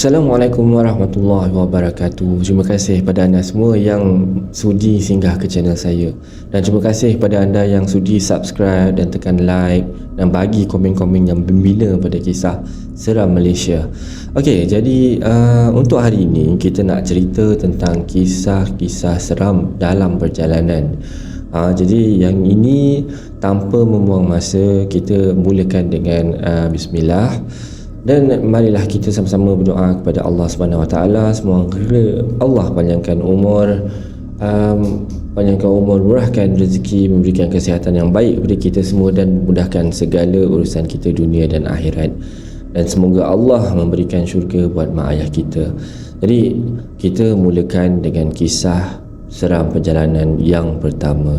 Assalamualaikum warahmatullahi wabarakatuh. Terima kasih pada anda semua yang sudi singgah ke channel saya. Dan terima kasih pada anda yang sudi subscribe dan tekan like dan bagi komen-komen yang gembira pada kisah seram Malaysia. Okey, jadi untuk hari ini kita nak cerita tentang kisah-kisah seram dalam perjalanan. Jadi yang ini tanpa membuang masa, kita mulakan dengan bismillah. Dan marilah kita sama-sama berdoa kepada Allah Subhanahu Wa Taala, semoga Allah panjangkan umur, murahkan rezeki, memberikan kesihatan yang baik kepada kita semua dan mudahkan segala urusan kita dunia dan akhirat. Dan semoga Allah memberikan syurga buat mak ayah kita. Jadi kita mulakan dengan kisah seram perjalanan yang pertama.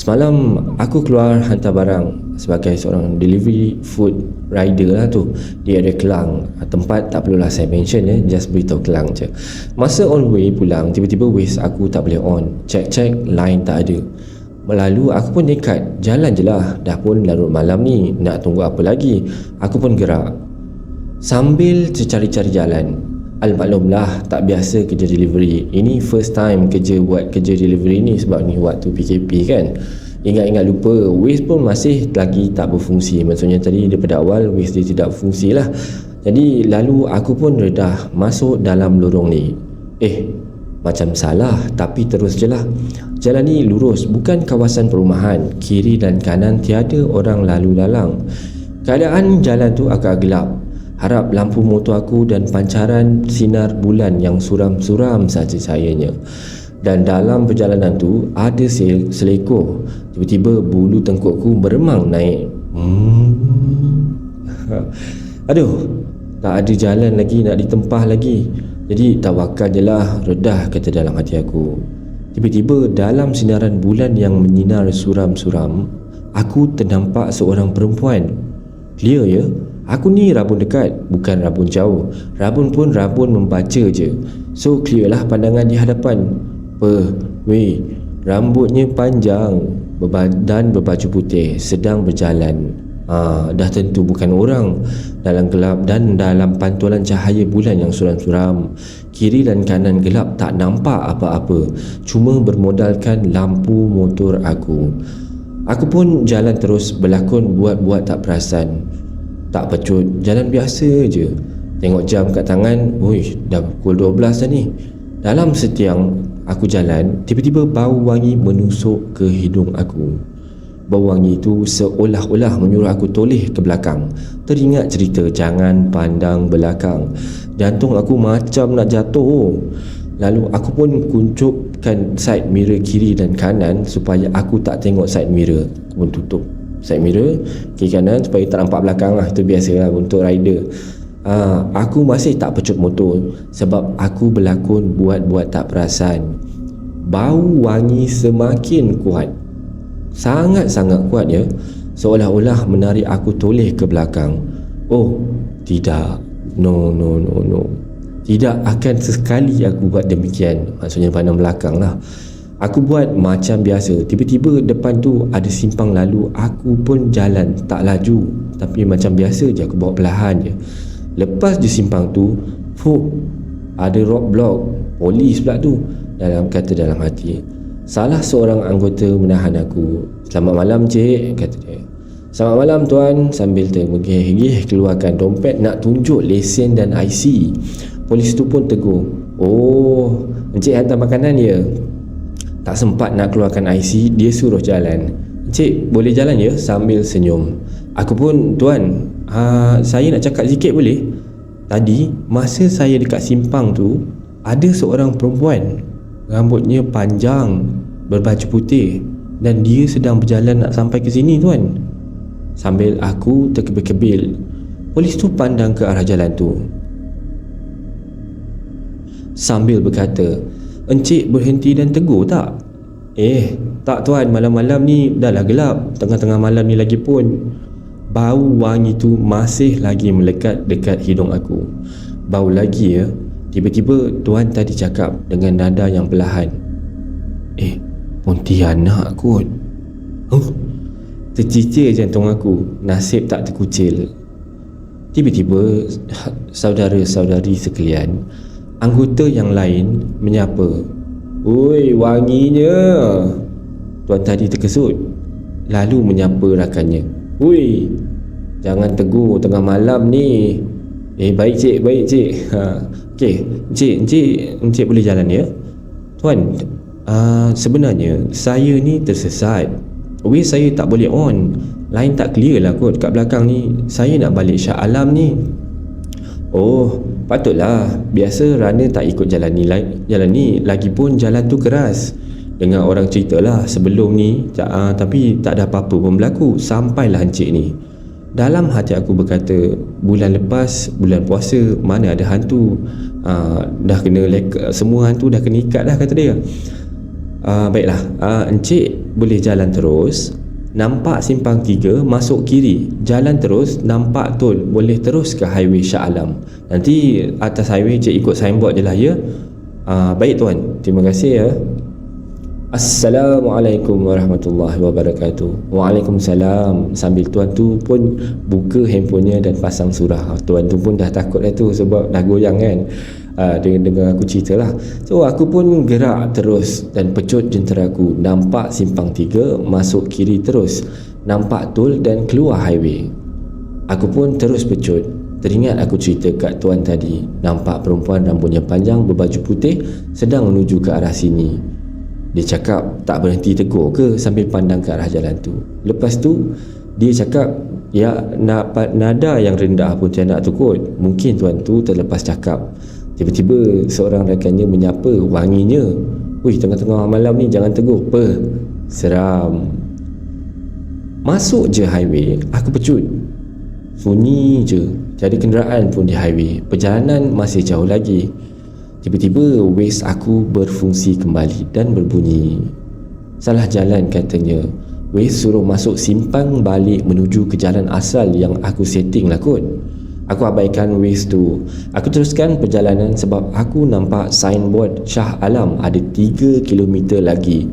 Semalam aku keluar hantar barang sebagai seorang delivery food rider lah tu di area Kelang. Tempat tak perlulah saya mention just beritahu Kelang je. Masa on way pulang, tiba-tiba Waze aku tak boleh on. Check line tak ada. Lalu aku pun nekat, jalan je lah. Dah pun larut malam ni, nak tunggu apa lagi. Aku pun gerak sambil cari-cari jalan. Almaklumlah tak biasa kerja delivery. Ini first time buat kerja delivery ni, sebab ni waktu PKP kan. Ingat-ingat lupa, Waze pun masih lagi tak berfungsi. Maksudnya tadi daripada awal Waze dia tidak berfungsi lah. Jadi lalu aku pun redah masuk dalam lorong ni. Macam salah, tapi terus je lah. Jalan ni lurus, bukan kawasan perumahan. Kiri dan kanan tiada orang lalu lalang. Keadaan jalan tu agak gelap. Harap lampu motor aku dan pancaran sinar bulan yang suram-suram saja cahayanya. Dan dalam perjalanan tu ada selekor. Tiba-tiba bulu tengkukku meremang naik. Aduh, tak ada jalan lagi, nak ditempah lagi. Jadi tawakal je lah, redah kata dalam hati aku. Tiba-tiba dalam sinaran bulan yang menyinar suram-suram, aku ternampak seorang perempuan. Clear ya? Aku ni rabun dekat, bukan rabun jauh. Rabun pun rabun membaca je. So clear lah pandangan di hadapan. Rambutnya panjang dan berbaju putih, sedang berjalan. Dah tentu bukan orang. Dalam gelap dan dalam pantulan cahaya bulan yang suram-suram, kiri dan kanan gelap, tak nampak apa-apa, cuma bermodalkan lampu motor aku. Aku pun jalan terus, berlakon buat-buat tak perasan. Tak pecut, jalan biasa je. Tengok jam kat tangan, dah pukul 12 dah ni. Dalam setiang aku jalan, tiba-tiba bau wangi menusuk ke hidung aku. Bau wangi itu seolah-olah menyuruh aku toleh ke belakang. Teringat cerita jangan pandang belakang. Jantung aku macam nak jatuh. Lalu aku pun kuncupkan side mirror kiri dan kanan supaya aku tak tengok side mirror. Aku pun tutup side mirror kiri kanan supaya tak nampak belakang lah. Itu biasalah untuk rider. Aku masih tak pecut motor sebab aku berlakon buat-buat tak perasan. Bau wangi semakin kuat, sangat-sangat kuat ya, seolah-olah menarik aku toleh ke belakang. Tidak, no, tidak akan sesekali aku buat demikian. Maksudnya pandang belakang lah. Aku buat macam biasa. Tiba-tiba depan tu ada simpang lalu. Aku pun jalan, tak laju, tapi macam biasa je, aku bawa perlahan je. Lepas di simpang tu, ada roadblock, polis pula tu. Kata dalam hati. Salah seorang anggota menahan aku. Selamat malam cik, kata dia. Selamat malam tuan, sambil tergigih-gigih keluarkan dompet nak tunjuk lesen dan IC. Polis tu pun tegur. Encik hantar makanan ya? Tak sempat nak keluarkan IC, dia suruh jalan. Encik boleh jalan ya? Sambil senyum. Aku pun, tuan, saya nak cakap sikit boleh? Tadi masa saya dekat simpang tu, ada seorang perempuan, rambutnya panjang, berbaju putih, dan dia sedang berjalan nak sampai ke sini tuan. Sambil aku terkebil-kebil, polis tu pandang ke arah jalan tu sambil berkata, encik berhenti dan tegur tak? Tak tuan, malam-malam ni dah lah gelap, tengah-tengah malam ni lagi pun. bau wangi tu masih lagi melekat dekat hidung aku. Bau lagi ya. Tiba-tiba tuan tadi cakap dengan nada yang perlahan, Pontianak kot. Tercicir jantung aku. Nasib tak terkucil. Tiba-tiba saudara-saudari sekalian, anggota yang lain menyapa, "Oi, wanginya." Tuan tadi terkesut, lalu menyapa rakannya, "Oi, jangan tegur tengah malam ni." Baik cik, baik cik. Okey, encik boleh jalan ya? Tuan, sebenarnya saya ni tersesat. Waze saya tak boleh on. Line tak clear lah kot kat belakang ni. Saya nak balik Shah Alam ni. Oh, patutlah. Biasa runner tak ikut jalan ni. Lagipun jalan tu keras. Dengar orang cerita lah sebelum ni, tapi tak ada apa-apa pun berlaku sampailah encik ni. Dalam hati aku berkata, bulan lepas, bulan puasa, mana ada hantu. Dah kena semua hantu dah kena ikat dah, kata dia. Baiklah, encik boleh jalan terus, nampak simpang 3, masuk kiri, jalan terus, nampak tol, boleh terus ke highway Shah Alam. Nanti atas highway encik ikut signboard je lah ya. Baik tuan, terima kasih ya. Assalamualaikum warahmatullahi wabarakatuh. Waalaikumsalam. Sambil tuan tu pun buka handphonenya dan pasang surah. Tuan tu pun dah takut dah tu sebab dah goyang kan, dengar aku cerita lah. So aku pun gerak terus dan pecut jentera aku. Nampak simpang 3, masuk kiri terus, nampak tol dan keluar highway. Aku pun terus pecut. Teringat aku cerita kat tuan tadi, nampak perempuan rambutnya panjang berbaju putih sedang menuju ke arah sini. Dia cakap tak berhenti tegur ke sambil pandang ke arah jalan tu. Lepas tu dia cakap, ya, nada yang rendah pun tiada tu kot. Mungkin tuan tu terlepas cakap. Tiba-tiba seorang rakannya menyapa, "Wanginya. Ui, tengah-tengah malam ni jangan tegur." Seram. Masuk je highway, aku pecut. Sunyi je, tiada kenderaan pun di highway. Perjalanan masih jauh lagi. Tiba-tiba Waze aku berfungsi kembali dan berbunyi. Salah jalan katanya. Waze suruh masuk simpang balik menuju ke jalan asal yang aku setting lah kot. Aku abaikan Waze tu. Aku teruskan perjalanan sebab aku nampak signboard Shah Alam ada 3 km lagi.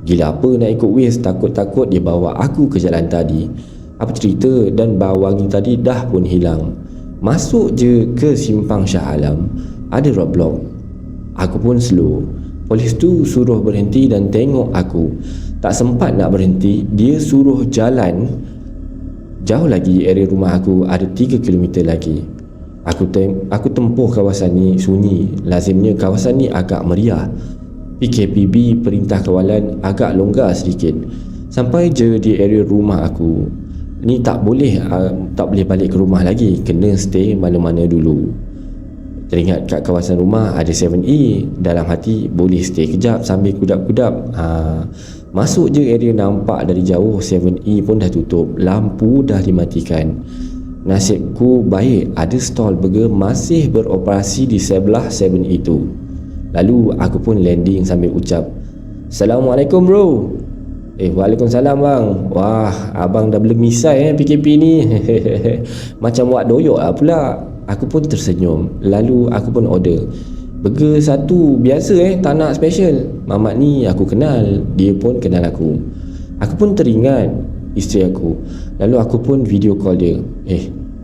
Gila apa nak ikut Waze, takut-takut dia bawa aku ke jalan tadi. Apa cerita dan bau wangi tadi dah pun hilang. Masuk je ke simpang Shah Alam, ada roadblock. Aku pun slow. Polis tu suruh berhenti dan tengok aku. Tak sempat nak berhenti, dia suruh jalan. Jauh lagi area rumah aku, ada 3 km lagi. Aku tempuh kawasan ni sunyi. Lazimnya kawasan ni agak meriah. PKPB, perintah kawalan, agak longgar sedikit. Sampai je di area rumah aku ni tak boleh balik ke rumah lagi, kena stay mana-mana dulu. Teringat kat kawasan rumah ada 7E. Dalam hati boleh stay kejap sambil kudap-kudap. Masuk je area, nampak dari jauh 7E pun dah tutup, lampu dah dimatikan. Nasibku baik ada stall burger masih beroperasi di sebelah 7E tu. Lalu aku pun landing sambil ucap, "Assalamualaikum bro." Waalaikumsalam bang. Wah, abang dah belum misai PKP ni. Macam wak doyok lah pula. Aku pun tersenyum. Lalu aku pun order burger satu biasa, tak nak special. Mamat ni aku kenal, dia pun kenal aku. Aku pun teringat isteri aku. Lalu aku pun video call dia.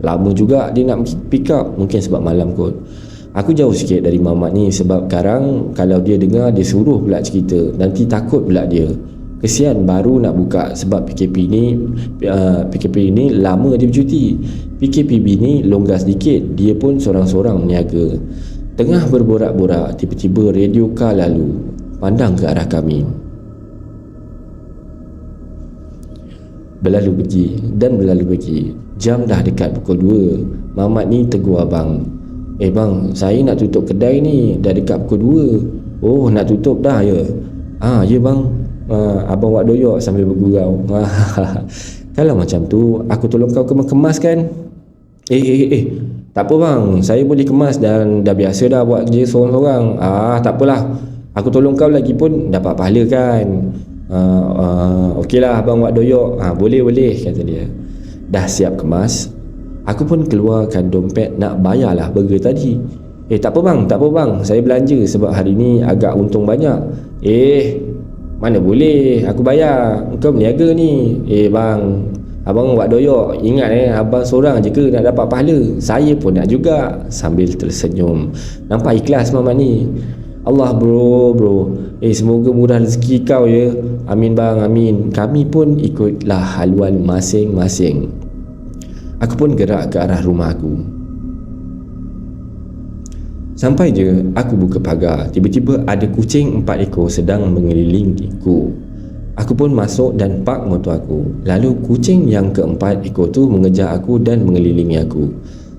Lama juga dia nak pick up, mungkin sebab malam kot. Aku jauh sikit dari mamat ni sebab sekarang kalau dia dengar, dia suruh pula cerita, nanti takut pula dia. Kesian baru nak buka sebab PKP ni lama dia bercuti. PKPB ni longgar sedikit, dia pun sorang-sorang meniaga. Tengah berborak-borak, tiba-tiba radio car lalu, pandang ke arah kami. Berlalu pergi. Jam dah dekat pukul 2. Mamat ni tegur abang. Bang, saya nak tutup kedai ni, dah dekat pukul 2. Oh, nak tutup dah ya? Ya bang. Abang wak doyok sambil bergurau. Kalau macam tu, aku tolong kau kemas kan? Tak apa bang, saya boleh kemas dan dah biasa dah buat kerja seorang-seorang. Tak apalah, aku tolong kau lagi pun dapat pahala kan? Okeylah abang wak doyok. Boleh kata dia. Dah siap kemas, aku pun keluarkan dompet nak bayarlah burger tadi. Tak apa bang, saya belanja sebab hari ni agak untung banyak. Mana boleh, aku bayar, kau berniaga ni. Bang, abang buat doyok, ingat abang seorang je ke nak dapat pahala? Saya pun nak juga, sambil tersenyum. Nampak ikhlas Mamat ni. Allah bro. Semoga murah rezeki kau ya. Amin bang, amin. Kami pun ikutlah haluan masing-masing. Aku pun gerak ke arah rumah aku. Sampai je aku buka pagar, tiba-tiba ada kucing 4 ekor sedang mengelilingiku. Aku pun masuk dan park motor aku. Lalu kucing yang keempat ekor tu mengejar aku dan mengelilingi aku.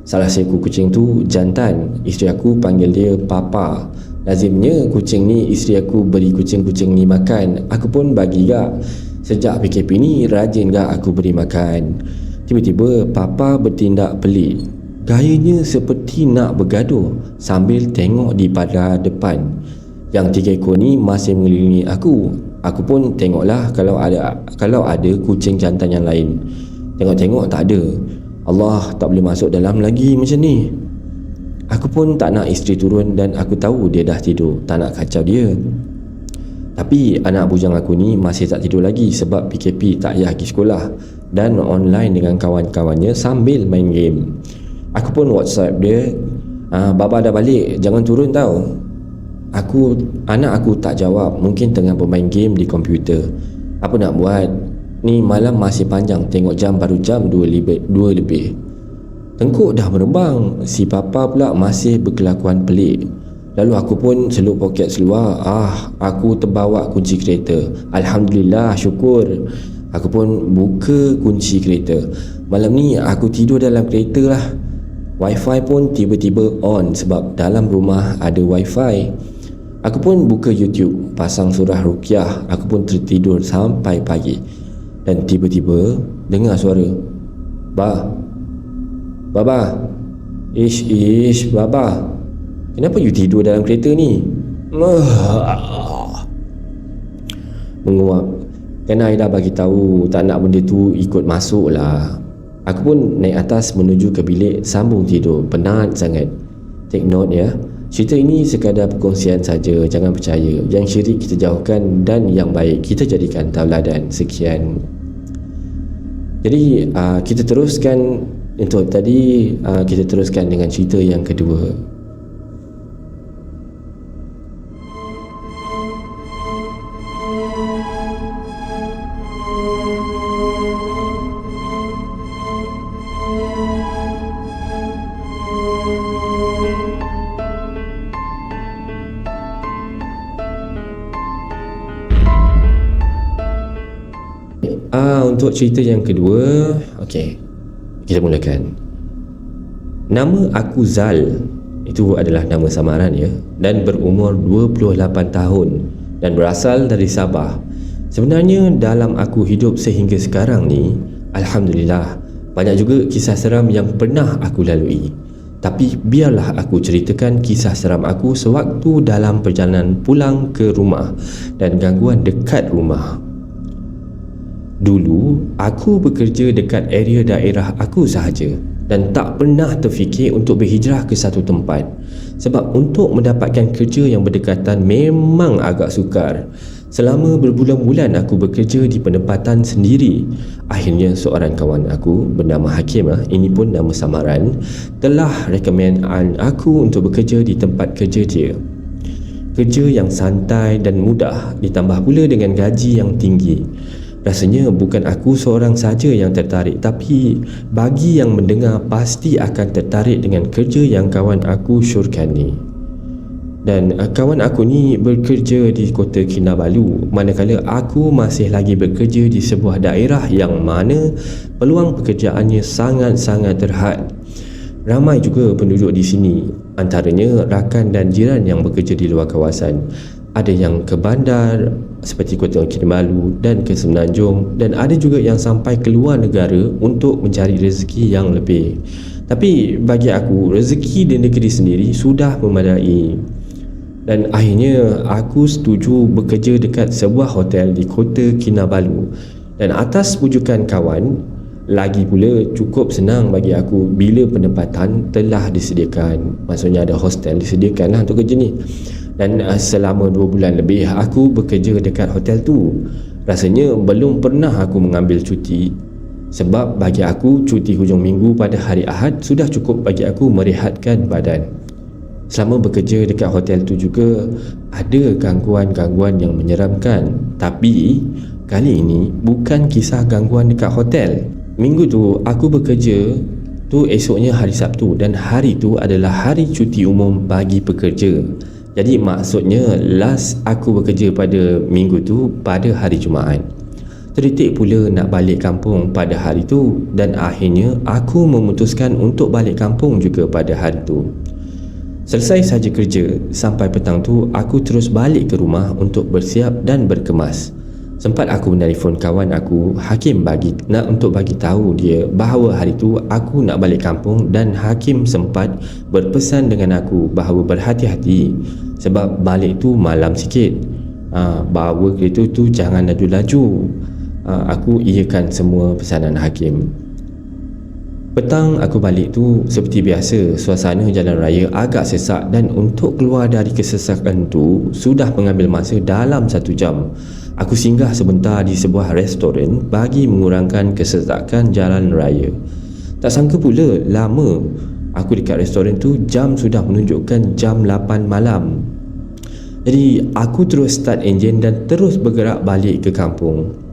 Salah seekor kucing tu jantan. Isteri aku panggil dia Papa. Lazimnya kucing ni isteri aku beri kucing-kucing ni makan. Aku pun bagi gak. Sejak PKP ni rajin gak aku beri makan. Tiba-tiba Papa bertindak pelik. Gayanya seperti nak bergaduh sambil tengok di pagar depan. Yang 3 ekor ni masih mengelilingi aku. Aku pun tengoklah kalau ada kucing jantan yang lain. Tengok-tengok tak ada. Allah, tak boleh masuk dalam lagi macam ni. Aku pun tak nak isteri turun dan aku tahu dia dah tidur, tak nak kacau dia. Tapi anak bujang aku ni masih tak tidur lagi sebab PKP tak payah pergi sekolah dan online dengan kawan-kawannya sambil main game. Aku pun WhatsApp dia, Baba dah balik, jangan turun tau. Anak aku tak jawab, mungkin tengah bermain game di komputer. Apa nak buat? Ni malam masih panjang, tengok jam baru jam 2 lebih. Tengkuk dah merebang, si Papa pula masih berkelakuan pelik. Lalu aku pun celup poket seluar. Aku terbawa kunci kereta. Alhamdulillah, syukur. Aku pun buka kunci kereta. Malam ni aku tidur dalam kereta lah. Wi-Fi pun tiba-tiba on sebab dalam rumah ada Wi-Fi. Aku pun buka YouTube, pasang surah Ruqyah. Aku pun tertidur sampai pagi. Dan tiba-tiba dengar suara, Baba. Ish, Baba. Kenapa you tidur dalam kereta ni? Menguap. Kan I dah bagi tahu tak nak benda tu ikut masuk lah. Aku pun naik atas menuju ke bilik, sambung tidur. Penat sangat. Take note ya, cerita ini sekadar perkongsian saja, jangan percaya. Yang syirik kita jauhkan dan yang baik kita jadikan tauladan. Sekian. Jadi kita teruskan untuk tadi, kita teruskan dengan cerita yang kedua. Untuk cerita yang kedua, okey, kita mulakan. Nama aku Zal. Itu adalah nama samaran ya. Dan berumur 28 tahun dan berasal dari Sabah. Sebenarnya dalam aku hidup sehingga sekarang ni, alhamdulillah, banyak juga kisah seram yang pernah aku lalui. Tapi biarlah aku ceritakan kisah seram aku sewaktu dalam perjalanan pulang ke rumah dan gangguan dekat rumah. Dulu, aku bekerja dekat area daerah aku sahaja dan tak pernah terfikir untuk berhijrah ke satu tempat. Sebab untuk mendapatkan kerja yang berdekatan memang agak sukar. Selama berbulan-bulan aku bekerja di penempatan sendiri. Akhirnya seorang kawan aku bernama Hakim, ini pun nama samaran, telah recommend aku untuk bekerja di tempat kerja dia. Kerja yang santai dan mudah, ditambah pula dengan gaji yang tinggi. Rasanya bukan aku seorang saja yang tertarik, tapi bagi yang mendengar pasti akan tertarik dengan kerja yang kawan aku syorkan ni. Dan kawan aku ni bekerja di Kota Kinabalu, manakala aku masih lagi bekerja di sebuah daerah yang mana peluang pekerjaannya sangat-sangat terhad. Ramai juga penduduk di sini, antaranya rakan dan jiran yang bekerja di luar kawasan. Ada yang ke bandar seperti Kota Kinabalu dan ke Semenanjung, dan ada juga yang sampai ke luar negara untuk mencari rezeki yang lebih. Tapi bagi aku, rezeki di negeri sendiri sudah memadai. Dan akhirnya aku setuju bekerja dekat sebuah hotel di Kota Kinabalu. Dan atas pujukan kawan, Lagi pula cukup senang bagi aku bila penempatan telah disediakan. Maksudnya ada hostel disediakan lah untuk kerja ni. Dan selama 2 bulan lebih aku bekerja dekat hotel tu. Rasanya belum pernah aku mengambil cuti. Sebab bagi aku cuti hujung minggu pada hari Ahad sudah cukup bagi aku merehatkan badan. Selama bekerja dekat hotel tu juga ada gangguan-gangguan yang menyeramkan. Tapi kali ini bukan kisah gangguan dekat hotel. Minggu tu aku bekerja tu, esoknya hari Sabtu, dan hari tu adalah hari cuti umum bagi pekerja. Jadi maksudnya last aku bekerja pada minggu tu pada hari Jumaat. Terdetik pula nak balik kampung pada hari tu, dan akhirnya aku memutuskan untuk balik kampung juga pada hari tu. Selesai saja kerja sampai petang tu, aku terus balik ke rumah untuk bersiap dan berkemas. Sempat aku menelefon kawan aku Hakim untuk bagi tahu dia bahawa hari tu aku nak balik kampung, dan Hakim sempat berpesan dengan aku bahawa berhati-hati sebab balik tu malam sikit. Bawa kereta tu jangan laju-laju. Aku iakan semua pesanan Hakim. Petang aku balik tu seperti biasa, suasana jalan raya agak sesak, dan untuk keluar dari kesesakan tu sudah mengambil masa dalam 1 jam. Aku singgah sebentar di sebuah restoran bagi mengurangkan kesesakan jalan raya. Tak sangka pula lama aku dekat restoran tu, jam sudah menunjukkan jam 8 malam. Jadi aku terus start enjin dan terus bergerak balik ke kampung.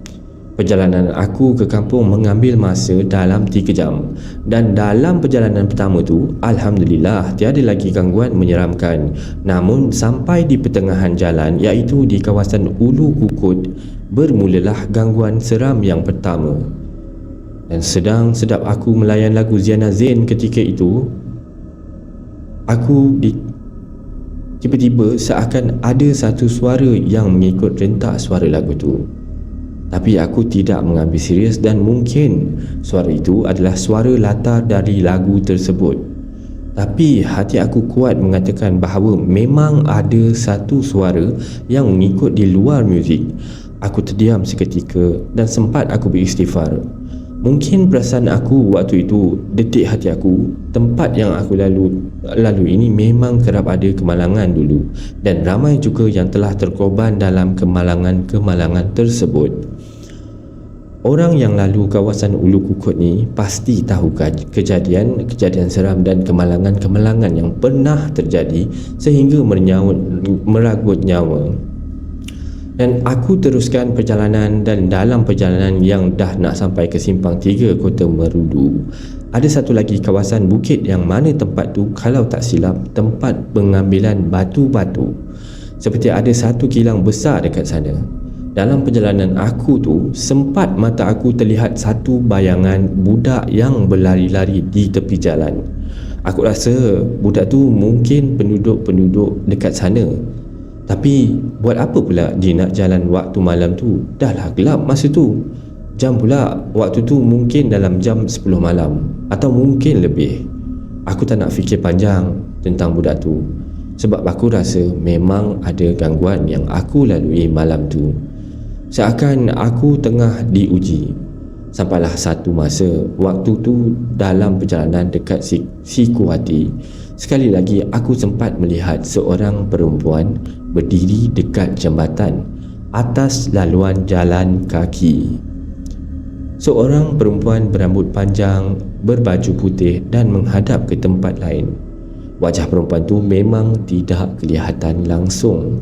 Perjalanan aku ke kampung mengambil masa dalam 3 jam. Dan dalam perjalanan pertama tu, alhamdulillah tiada lagi gangguan menyeramkan. Namun sampai di pertengahan jalan, iaitu di kawasan Ulu Kukut, bermulalah gangguan seram yang pertama. Dan sedang-sedap aku melayan lagu Ziana Zain ketika itu, tiba-tiba seakan ada satu suara yang mengikut rentak suara lagu tu. Tapi aku tidak mengambil serius, dan mungkin suara itu adalah suara latar dari lagu tersebut. Tapi hati aku kuat mengatakan bahawa memang ada satu suara yang mengikut di luar muzik. Aku terdiam seketika dan sempat aku beristighfar. Mungkin perasaan aku waktu itu, detik hati aku, tempat yang aku lalu ini memang kerap ada kemalangan dulu, dan ramai juga yang telah terkorban dalam kemalangan-kemalangan tersebut. Orang yang lalu kawasan Ulu Kukut ni pasti tahu kejadian seram dan kemalangan-kemalangan yang pernah terjadi sehingga meragut nyawa. Dan aku teruskan perjalanan, dan dalam perjalanan yang dah nak sampai ke Simpang 3 Kota Merudu, ada satu lagi kawasan bukit yang mana tempat tu kalau tak silap tempat pengambilan batu-batu. Seperti ada satu kilang besar dekat sana. Dalam perjalanan aku tu, sempat mata aku terlihat satu bayangan budak yang berlari-lari di tepi jalan. Aku rasa budak tu mungkin penduduk-penduduk dekat sana. Tapi buat apa pula dia nak jalan waktu malam tu? Dah lah gelap masa tu. Jam pula waktu tu mungkin dalam jam 10 malam atau mungkin lebih. Aku tak nak fikir panjang tentang budak tu, sebab aku rasa memang ada gangguan yang aku lalui malam tu. Seakan aku tengah diuji. Sampailah satu masa, waktu tu dalam perjalanan dekat Sikuati, sekali lagi aku sempat melihat seorang perempuan berdiri dekat jambatan atas laluan jalan kaki. Seorang perempuan berambut panjang, berbaju putih dan menghadap ke tempat lain. Wajah perempuan tu memang tidak kelihatan langsung.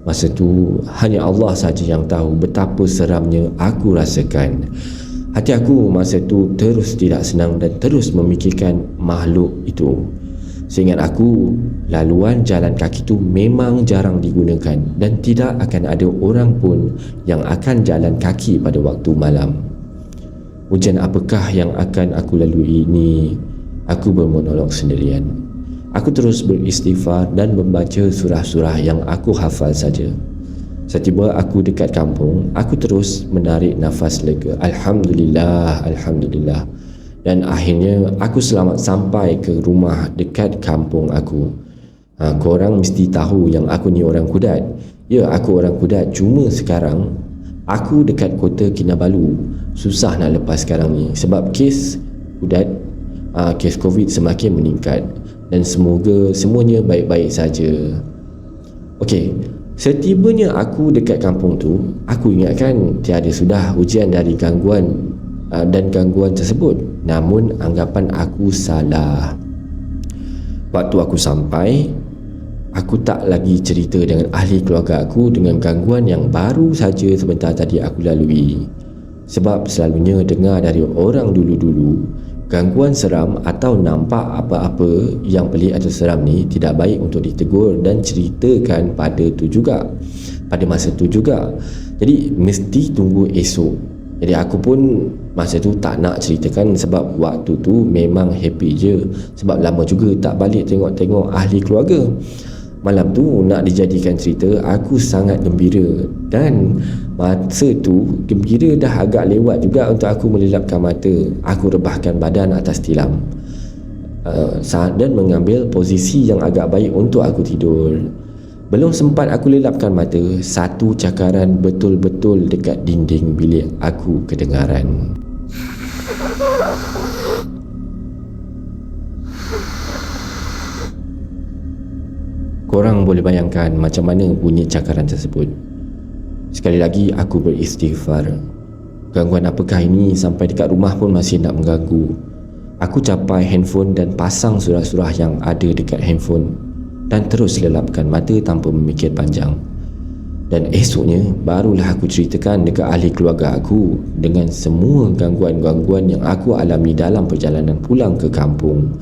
Masa tu hanya Allah saja yang tahu betapa seramnya aku rasakan. Hati aku masa tu terus tidak senang dan terus memikirkan makhluk itu. Seingat aku, laluan jalan kaki tu memang jarang digunakan dan tidak akan ada orang pun yang akan jalan kaki pada waktu malam. Ujian apakah yang akan aku lalui ini? Aku bermonolog sendirian. Aku terus beristighfar dan membaca surah-surah yang aku hafal saja. Setiba aku dekat kampung, aku terus menarik nafas lega. Alhamdulillah, Alhamdulillah. Dan akhirnya aku selamat sampai ke rumah dekat kampung aku. Korang mesti tahu yang aku ni orang Kudat. Ya, aku orang Kudat, cuma sekarang Aku dekat Kota Kinabalu. Susah nak lepas sekarang ni sebab kes kes COVID semakin meningkat, dan semoga semuanya baik-baik saja. Okey, setibanya aku dekat kampung tu, aku ingatkan tiada sudah ujian dari gangguan tersebut. Namun anggapan aku salah. Waktu aku sampai, aku tak lagi cerita dengan ahli keluarga aku dengan gangguan yang baru saja sebentar tadi aku lalui. Sebab selalunya dengar dari orang dulu-dulu, gangguan seram atau nampak apa-apa yang pelik atau seram ni tidak baik untuk ditegur dan ceritakan pada masa tu juga. Jadi mesti tunggu esok. Jadi aku pun masa tu tak nak ceritakan sebab waktu tu memang happy je, sebab lama juga tak balik tengok-tengok ahli keluarga. Malam tu nak dijadikan cerita, aku sangat gembira, dan masa tu gembira dah agak lewat juga untuk aku melelapkan mata. Aku rebahkan badan atas tilam dan mengambil posisi yang agak baik untuk aku tidur. Belum sempat aku lelapkan mata, satu cakaran betul-betul dekat dinding bilik aku kedengaran. Korang boleh bayangkan macam mana bunyi cakaran tersebut. Sekali lagi aku beristighfar. Gangguan apakah ini sampai dekat rumah pun masih nak mengganggu. Aku capai handphone dan pasang surah-surah yang ada dekat handphone dan terus lelapkan mata tanpa memikir panjang. Dan esoknya barulah aku ceritakan dekat ahli keluarga aku dengan semua gangguan-gangguan yang aku alami dalam perjalanan pulang ke kampung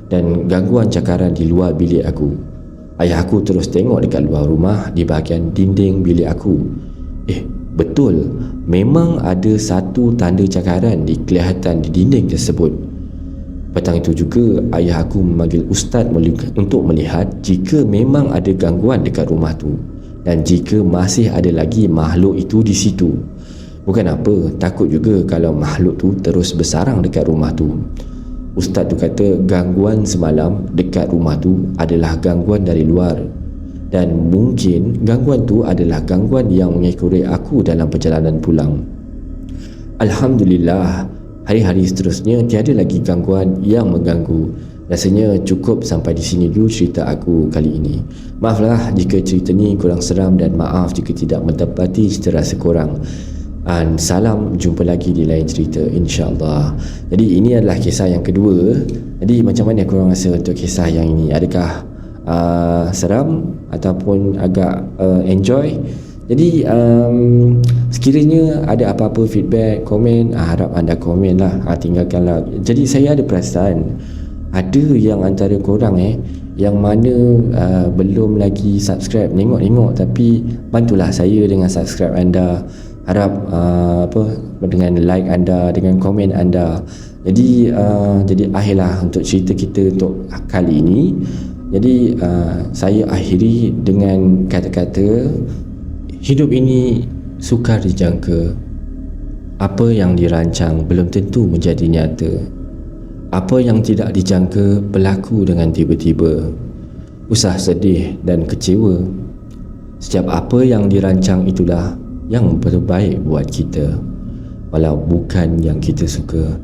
dan gangguan cakaran di luar bilik aku. Ayah aku terus tengok dekat luar rumah di bahagian dinding bilik aku. Betul, memang ada satu tanda cakaran kelihatan di dinding tersebut. Petang itu juga ayah aku memanggil ustaz untuk melihat jika memang ada gangguan dekat rumah tu dan jika masih ada lagi makhluk itu di situ. Bukan apa, takut juga kalau makhluk tu terus bersarang dekat rumah tu. Ustaz tu kata gangguan semalam dekat rumah tu adalah gangguan dari luar, dan mungkin gangguan tu adalah gangguan yang mengikuti aku dalam perjalanan pulang. Alhamdulillah, hari-hari seterusnya tiada lagi gangguan yang mengganggu. Rasanya cukup sampai di sini dulu cerita aku kali ini. Maaflah jika cerita ni kurang seram dan maaf jika tidak menepati cita rasa korang. Dan salam, jumpa lagi di lain cerita insya-Allah. Jadi ini adalah kisah yang kedua. Jadi macam mana korang rasa untuk kisah yang ini? Adakah seram ataupun agak enjoy? Jadi sekiranya ada apa-apa feedback, komen, harap anda komen lah, tinggalkanlah. Jadi saya ada perasan ada yang antara korang yang mana belum lagi subscribe, nengok-nengok, tapi bantulah saya dengan subscribe anda. Harap dengan like anda, dengan komen anda. Jadi akhirlah untuk cerita kita untuk kali ini. Jadi saya akhiri dengan kata-kata, hidup ini sukar dijangka. Apa yang dirancang belum tentu menjadi nyata. Apa yang tidak dijangka berlaku dengan tiba-tiba. Usah sedih dan kecewa. Setiap apa yang dirancang itulah yang terbaik buat kita, walau bukan yang kita suka.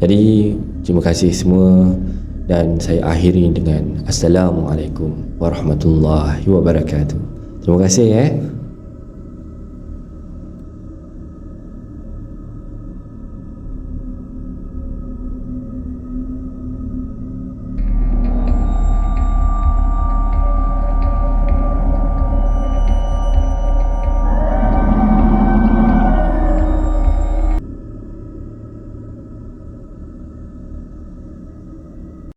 Jadi terima kasih semua, dan saya akhiri dengan Assalamualaikum warahmatullahi wabarakatuh. Terima kasih